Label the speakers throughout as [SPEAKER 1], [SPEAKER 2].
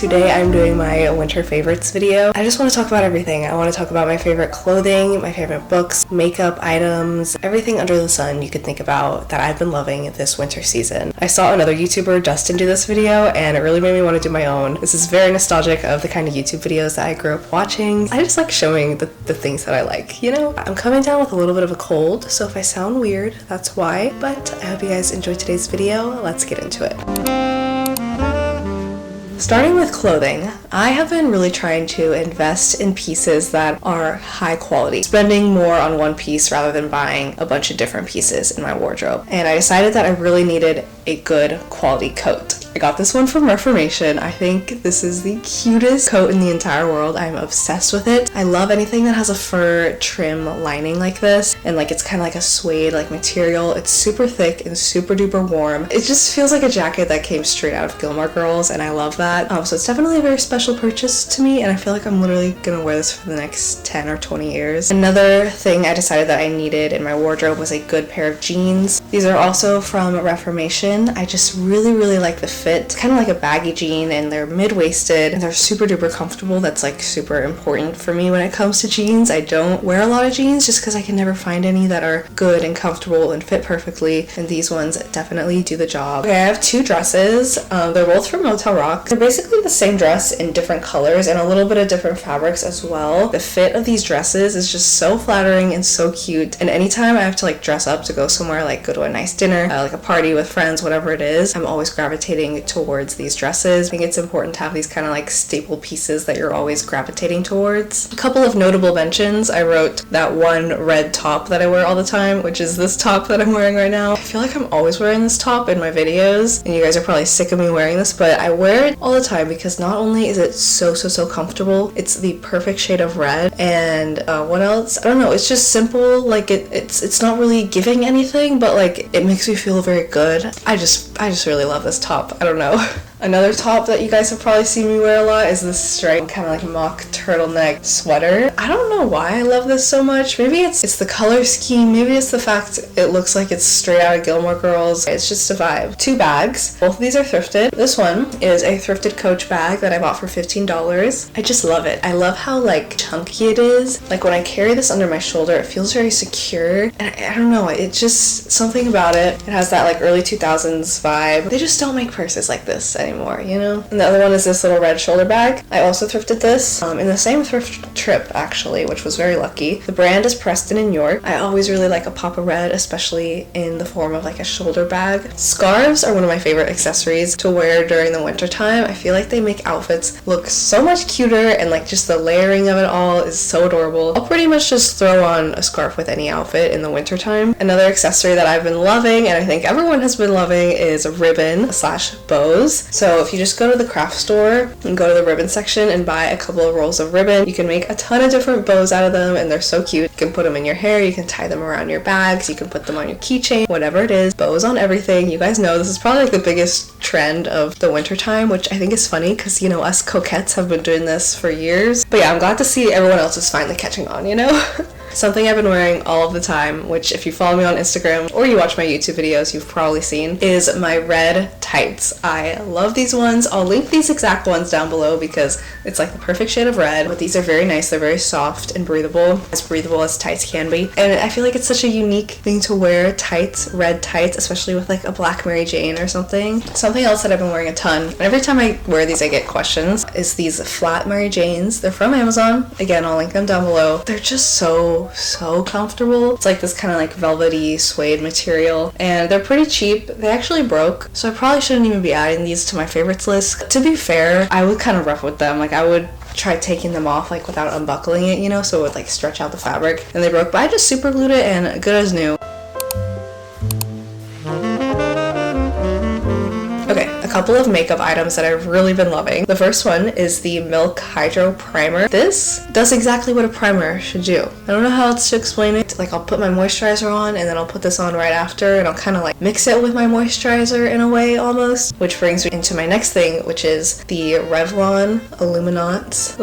[SPEAKER 1] Today I'm doing my winter favorites video. I just want to talk about everything. I want to talk about my favorite clothing, my favorite books, makeup items, everything under the sun you could think about that I've been loving this winter season. I saw another YouTuber, Dustin, do this video and it really made me want to do my own. This is very nostalgic of the kind of YouTube videos that I grew up watching. I just like showing the things that I like, you know? I'm coming down with a little bit of a cold, so if I sound weird, that's why. But I hope you guys enjoyed today's video. Let's get into it. Starting with clothing, I have been really trying to invest in pieces that are high quality, spending more on one piece rather than buying a bunch of different pieces in my wardrobe. And I decided that I really needed a good quality coat. I got this one from Reformation. I think this is the cutest coat in the entire world. I'm obsessed with it. I love anything that has a fur trim lining like this, and like it's kind of like a suede like material. It's super thick and super duper warm. It just feels like a jacket that came straight out of Gilmore Girls, and I love that. So it's definitely a very special purchase to me, and I feel like I'm literally gonna wear this for the next 10 or 20 years. Another thing I decided that I needed in my wardrobe was a good pair of jeans. These are also from Reformation. I just really like the fit. It's kind of like a baggy jean, and they're mid-waisted and they're super duper comfortable. That's like super important for me when it comes to jeans. I don't wear a lot of jeans just because I can never find any that are good and comfortable and fit perfectly, and these ones definitely do the job. Okay, I have two dresses. They're both from Motel Rock. They're basically the same dress in different colors and a little bit of different fabrics as well. The fit of these dresses is just so flattering and so cute, and anytime I have to like dress up to go somewhere, like go to a nice dinner, like a party with friends, whatever it is, I'm always gravitating towards these dresses. I think it's important to have these kind of like staple pieces that you're always gravitating towards. A couple of notable mentions. I wrote that one red top that I wear all the time, which is this top that I'm wearing right now. I feel like I'm always wearing this top in my videos, and you guys are probably sick of me wearing this, but I wear it all the time because not only is it so comfortable, it's the perfect shade of red, and what else? I don't know, it's just simple. Like it's not really giving anything, but like it makes me feel very good. I just really love this top. I don't know. Another top that you guys have probably seen me wear a lot is this striped kind of like mock turtleneck sweater. I don't know why I love this so much. Maybe it's the color scheme. Maybe it's the fact it looks like it's straight out of Gilmore Girls. It's just a vibe. Two bags. Both of these are thrifted. This one is a thrifted Coach bag that I bought for $15. I just love it. I love how like chunky it is. Like when I carry this under my shoulder, it feels very secure. And I don't know, it's just something about it. It has that like early 2000s vibe. They just don't make purses like this anymore, you know? And the other one is this little red shoulder bag. I also thrifted this in the same thrift trip actually, which was very lucky. The brand is Preston in York. I always really like a pop of red, especially in the form of like a shoulder bag. Scarves are one of my favorite accessories to wear during the winter time. I feel like they make outfits look so much cuter, and like just the layering of it all is so adorable. I'll pretty much just throw on a scarf with any outfit in the winter time. Another accessory that I've been loving, and I think everyone has been loving, is ribbon / bows. So if you just go to the craft store and go to the ribbon section and buy a couple of rolls of ribbon, you can make a ton of different bows out of them, and they're so cute. You can put them in your hair, you can tie them around your bags, you can put them on your keychain, whatever it is. Bows on everything. You guys know this is probably like the biggest trend of the winter time, which I think is funny because, you know, us coquettes have been doing this for years. But yeah, I'm glad to see everyone else is finally catching on, you know? Something I've been wearing all of the time, which if you follow me on Instagram or you watch my YouTube videos, you've probably seen, is my red tights. I love these ones. I'll link these exact ones down below because it's like the perfect shade of red, but these are very nice. They're very soft and breathable as tights can be. And I feel like it's such a unique thing to wear, tights, red tights, especially with like a black Mary Jane or something. Something else that I've been wearing a ton, and every time I wear these I get questions, is these flat Mary Janes. They're from Amazon. Again, I'll link them down below. They're just so comfortable. It's like this kind of like velvety suede material, and they're pretty cheap. They actually broke, so I probably shouldn't even be adding these to my favorites list. To be fair, I would kind of rough with them. Like I would try taking them off like without unbuckling it, you know, so it would like stretch out the fabric, and they broke, but I just super glued it and good as new. Okay, a couple of makeup items that I've really been loving. The first one is the Milk Hydro Primer. This does exactly what a primer should do. I don't know how else to explain it. Like I'll put my moisturizer on and then I'll put this on right after, and I'll kind of like mix it with my moisturizer in a way almost, which brings me into my next thing, which is the Revlon Illuminance.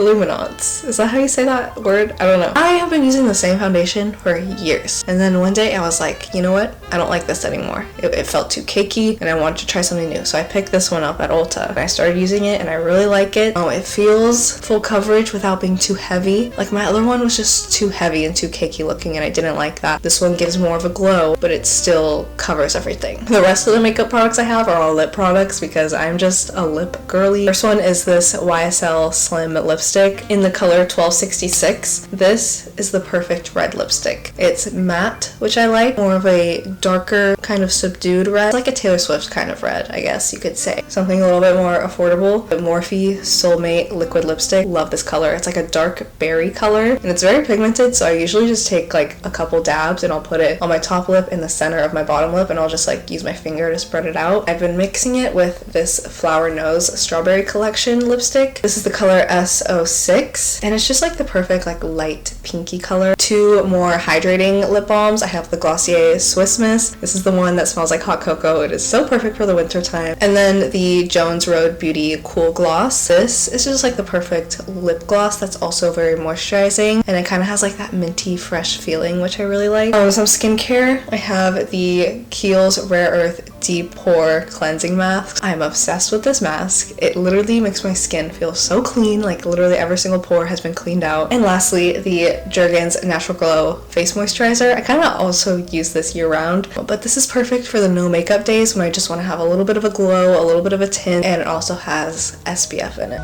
[SPEAKER 1] Is that how you say that word? I don't know. I have been using the same foundation for years, and then one day I was like, you know what? I don't like this anymore. It felt too cakey and I wanted to try something new. So I picked this this one up at Ulta. And I started using it and I really like it. It feels full coverage without being too heavy. Like my other one was just too heavy and too cakey looking and I didn't like that. This one gives more of a glow, but it still covers everything. The rest of the makeup products I have are all lip products because I'm just a lip girly. First one is this YSL Slim lipstick in the color 1266. This is the perfect red lipstick. It's matte, which I like, more of a darker kind of subdued red. It's like a Taylor Swift kind of red, I guess you could say. Something a little bit more affordable. The Morphe Soulmate liquid lipstick. Love this color. It's like a dark berry color and it's very pigmented, so I usually just take like a couple dabs and I'll put it on my top lip in the center of my bottom lip and I'll just like use my finger to spread it out. I've been mixing it with this Flower Nose Strawberry Collection lipstick. This is the color SO6 and it's just like the perfect like light pinky color. Two more hydrating lip balms. I have the Glossier Swiss Miss. This is the one that smells like hot cocoa. It is so perfect for the winter time. And then the Jones Road Beauty Cool Gloss. This is just like the perfect lip gloss that's also very moisturizing and it kind of has like that minty fresh feeling, which I really like. Some skincare. I have the Kiehl's Rare Earth Deep Pore Cleansing Mask. I'm obsessed with this mask. It literally makes my skin feel so clean, like literally every single pore has been cleaned out. And lastly, the Jergens Natural Glow Face Moisturizer. I kind of also use this year round, but this is perfect for the no makeup days when I just want to have a little bit of a glow, a little bit of a tint, and it also has SPF in it.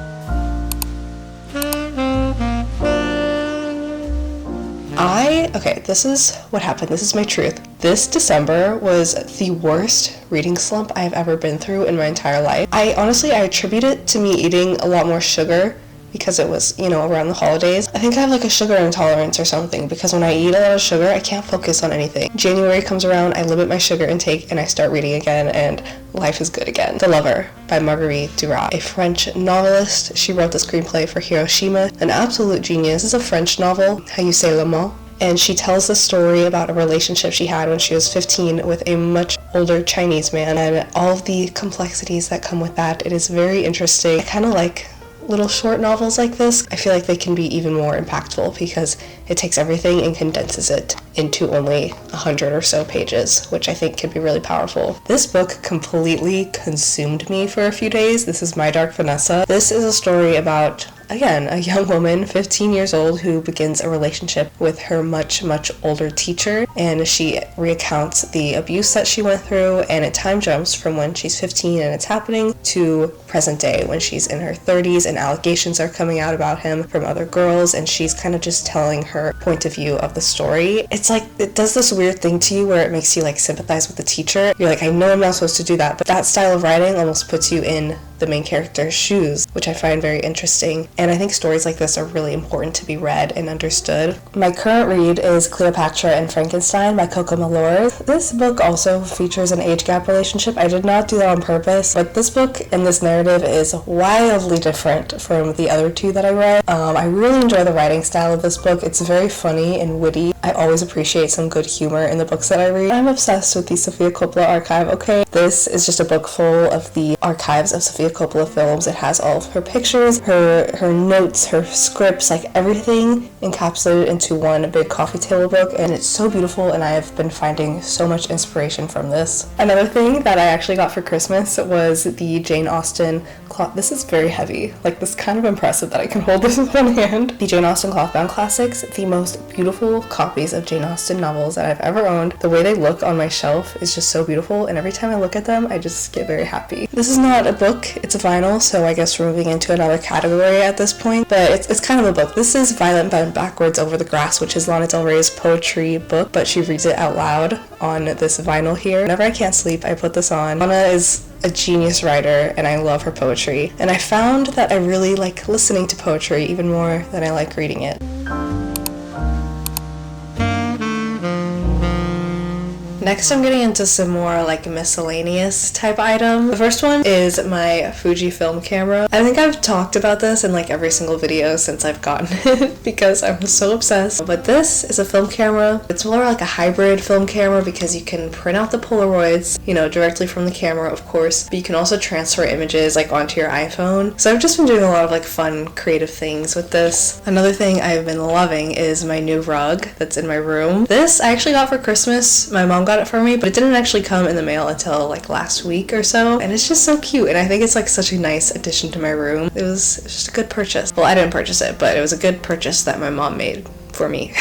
[SPEAKER 1] Okay, this is what happened. This is my truth. This December was the worst reading slump I've ever been through in my entire life. I attribute it to me eating a lot more sugar because it was, around the holidays. I think I have like a sugar intolerance or something because when I eat a lot of sugar, I can't focus on anything. January comes around, I limit my sugar intake and I start reading again and life is good again. The Lover by Margret, a French novelist. She wrote the screenplay for Hiroshima, an absolute genius. It's a French novel, how you say le mot. And she tells the story about a relationship she had when she was 15 with a much older Chinese man and all of the complexities that come with that. It is very interesting. I kind of like little short novels like this. I feel like they can be even more impactful because it takes everything and condenses it into only 100 or so pages, which I think can be really powerful. This book completely consumed me for a few days. This is My Dark Vanessa. This is a story about, again, a young woman, 15 years old, who begins a relationship with her much, much older teacher, and she recounts the abuse that she went through, and it time jumps from when she's 15 and it's happening to present day when she's in her 30s and allegations are coming out about him from other girls, and she's kind of just telling her point of view of the story. It's like, it does this weird thing to you where it makes you like sympathize with the teacher. You're like, I know I'm not supposed to do that, but that style of writing almost puts you in the main character's shoes, which I find very interesting. And I think stories like this are really important to be read and understood. My current read is Cleopatra and Frankenstein by Coco Malore. This book also features an age gap relationship. I did not do that on purpose, but this book and this narrative is wildly different from the other two that I read. I really enjoy the writing style of this book. It's very funny and witty. I always appreciate some good humor in the books that I read. I'm obsessed with the Sofia Coppola archive, okay? This is just a book full of the archives of Sofia Coppola films. It has all of her pictures, her notes, her scripts, like everything encapsulated into one big coffee table book, and it's so beautiful, and I have been finding so much inspiration from this. Another thing that I actually got for Christmas was the Jane Austen cloth. This is very heavy. Like, this is kind of impressive that I can hold this with one hand. The Jane Austen Clothbound Classics, the most beautiful copies of Jane Austen novels that I've ever owned. The way they look on my shelf is just so beautiful, and every time I look at them, I just get very happy. This is not a book, it's a vinyl, so I guess we're moving into another category at this point, but it's kind of a book. This is Violet Bent Backwards Over the Grass, which is Lana Del Rey's poetry book, but she reads it out loud on this vinyl here. Whenever I can't sleep, I put this on. Lana is a genius writer, and I love her poetry, and I found that I really like listening to poetry even more than I like reading it. Next, I'm getting into some more like miscellaneous type item. The first one is my Fuji film camera. I think I've talked about this in like every single video since I've gotten it because I'm so obsessed. But this is a film camera. It's more like a hybrid film camera because you can print out the Polaroids, directly from the camera, of course, but you can also transfer images like onto your iPhone. So I've just been doing a lot of like fun, creative things with this. Another thing I've been loving is my new rug that's in my room. This I actually got for Christmas. My mom got got it for me, but it didn't actually come in the mail until like last week or so, and it's just so cute, and I think it's like such a nice addition to my room. It was just a good purchase. Well, I didn't purchase it, but it was a good purchase that my mom made for me.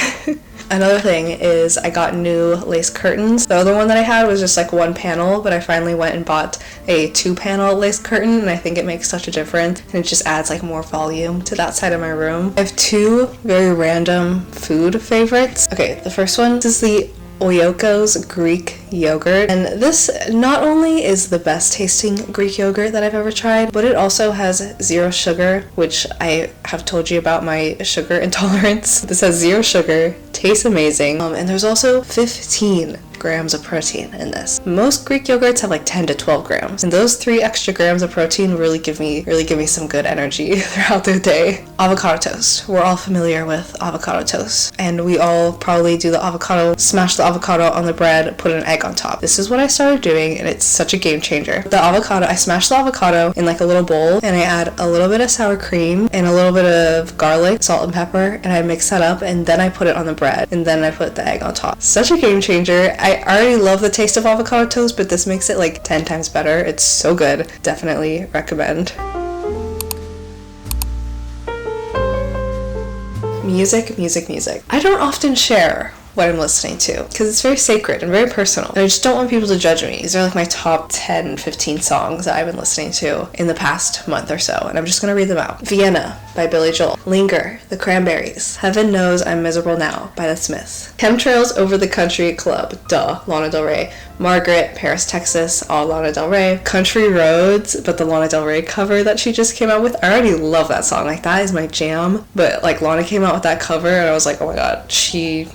[SPEAKER 1] Another thing is I got new lace curtains. The other one that I had was just like one panel, but I finally went and bought a 2-panel lace curtain, and I think it makes such a difference, and it just adds like more volume to that side of my room. I have 2 very random food favorites. Okay, the first one is the Oikos Greek yogurt, and this not only is the best tasting Greek yogurt that I've ever tried, but it also has 0 sugar, which I have told you about my sugar intolerance. This has 0 sugar, tastes amazing, and there's also 15 grams of protein in this. Most Greek yogurts have like 10 to 12 grams, and those 3 extra grams of protein really give me some good energy throughout the day. Avocado toast. We're all familiar with avocado toast, and we all probably do the avocado, smash the avocado on the bread, put an egg on top. This is what I started doing, and it's such a game changer. The avocado, I smash the avocado in like a little bowl, and I add a little bit of sour cream and a little bit of garlic, salt and pepper, and I mix that up, and then I put it on the bread, and then I put the egg on top. Such a game changer. I already love the taste of avocado toast, but this makes it like 10 times better. It's so good. Definitely recommend. Music. I don't often share what I'm listening to because it's very sacred and very personal, and I just don't want people to judge me. These are like my top 10-15 songs that I've been listening to in the past month or so, and I'm just gonna read them out. Vienna by Billy Joel, Linger, the Cranberries, Heaven Knows I'm Miserable Now by the Smiths, Chemtrails Over the Country Club, duh, Lana Del Rey, Margret, Paris, Texas, all Lana Del Rey, Country Roads, but the Lana Del Rey cover that she just came out with, I already love that song, like that is my jam, but like Lana came out with that cover and I was like, oh my god, she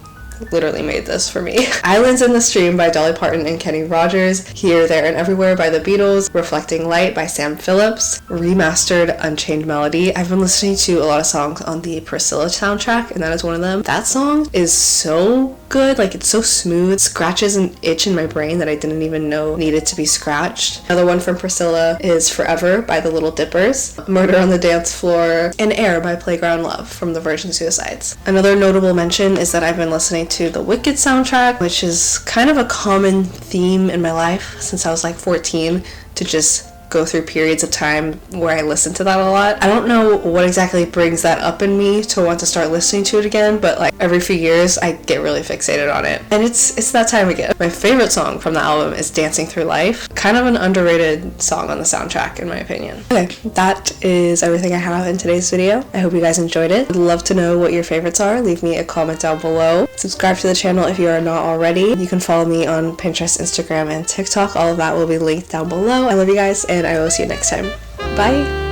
[SPEAKER 1] literally made this for me. Islands in the Stream by Dolly Parton and Kenny Rogers, Here, There, and Everywhere by the Beatles, Reflecting Light by Sam Phillips, Remastered, Unchained Melody. I've been listening to a lot of songs on the Priscilla soundtrack, and that is one of them. That song is so good, like it's so smooth, it scratches an itch in my brain that I didn't even know needed to be scratched. Another one from Priscilla is Forever by the Little Dippers, Murder on the Dance Floor, and Air by Playground Love from the Virgin Suicides. Another notable mention is that I've been listening to the Wicked soundtrack, which is kind of a common theme in my life since I was like 14, to just go through periods of time where I listen to that a lot. I don't know what exactly brings that up in me to want to start listening to it again, but like every few years I get really fixated on it, and it's that time again. My favorite song from the album is Dancing Through Life, kind of an underrated song on the soundtrack in my opinion. Okay, that is everything I have in today's video. I hope you guys enjoyed it. I'd love to know what your favorites are. Leave me a comment down below. Subscribe to the channel if you are not already. You can follow me on Pinterest, Instagram, and TikTok. All of that will be linked down below. I love you guys, and I will see you next time. Bye!